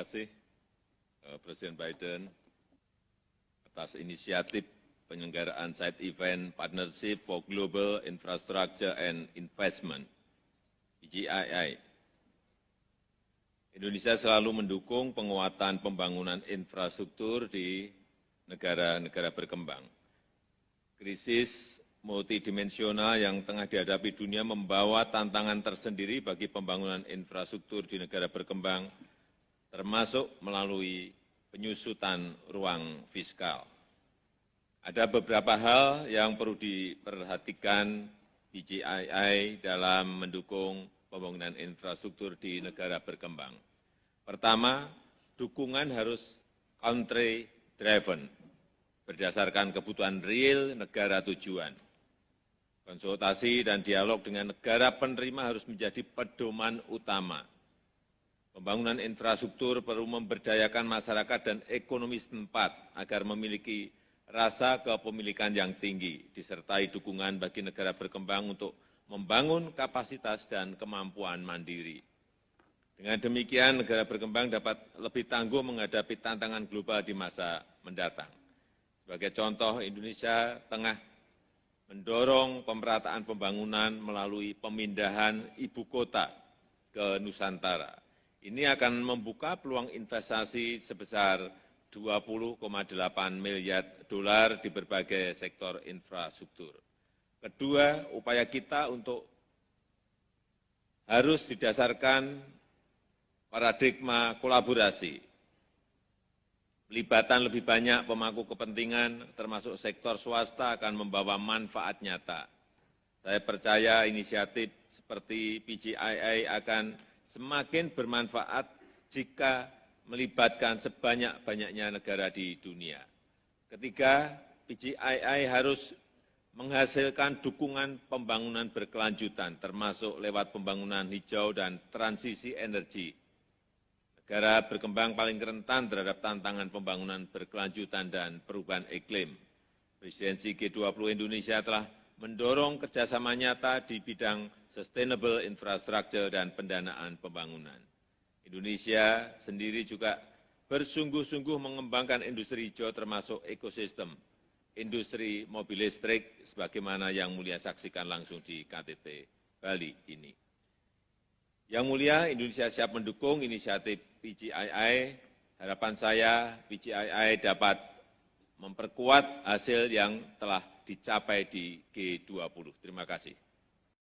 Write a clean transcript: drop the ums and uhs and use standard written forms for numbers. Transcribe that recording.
kasih Presiden Biden atas inisiatif penyelenggaraan side event Partnership for Global Infrastructure and Investment, PGII. Indonesia selalu mendukung penguatan pembangunan infrastruktur di negara-negara berkembang. Krisis multidimensional yang tengah dihadapi dunia membawa tantangan tersendiri bagi pembangunan infrastruktur di negara berkembang, termasuk melalui penyusutan ruang fiskal. Ada beberapa hal yang perlu diperhatikan PGII dalam mendukung pembangunan infrastruktur di negara berkembang. Pertama, dukungan harus country driven, berdasarkan kebutuhan real negara tujuan. Konsultasi dan dialog dengan negara penerima harus menjadi pedoman utama. Pembangunan infrastruktur perlu memberdayakan masyarakat dan ekonomi setempat agar memiliki rasa kepemilikan yang tinggi, disertai dukungan bagi negara berkembang untuk membangun kapasitas dan kemampuan mandiri. Dengan demikian, negara berkembang dapat lebih tangguh menghadapi tantangan global di masa mendatang. Sebagai contoh, Indonesia tengah mendorong pemerataan pembangunan melalui pemindahan ibu kota ke Nusantara. Ini akan membuka peluang investasi sebesar 20,8 miliar dolar di berbagai sektor infrastruktur. Kedua, upaya kita harus didasarkan paradigma kolaborasi. Pelibatan lebih banyak pemangku kepentingan, termasuk sektor swasta, akan membawa manfaat nyata. Saya percaya inisiatif seperti PGII akan semakin bermanfaat jika melibatkan sebanyak-banyaknya negara di dunia. Ketiga, PGII harus menghasilkan dukungan pembangunan berkelanjutan, termasuk lewat pembangunan hijau dan transisi energi. Negara berkembang paling rentan terhadap tantangan pembangunan berkelanjutan dan perubahan iklim. Presidensi G20 Indonesia telah mendorong kerjasama nyata di bidang sustainable infrastructure dan pendanaan pembangunan. Indonesia sendiri juga bersungguh-sungguh mengembangkan industri hijau termasuk ekosistem industri mobil listrik sebagaimana yang mulia saksikan langsung di KTT Bali ini. Yang mulia, Indonesia siap mendukung inisiatif PGII. Harapan saya PGII dapat memperkuat hasil yang telah dicapai di G20. Terima kasih.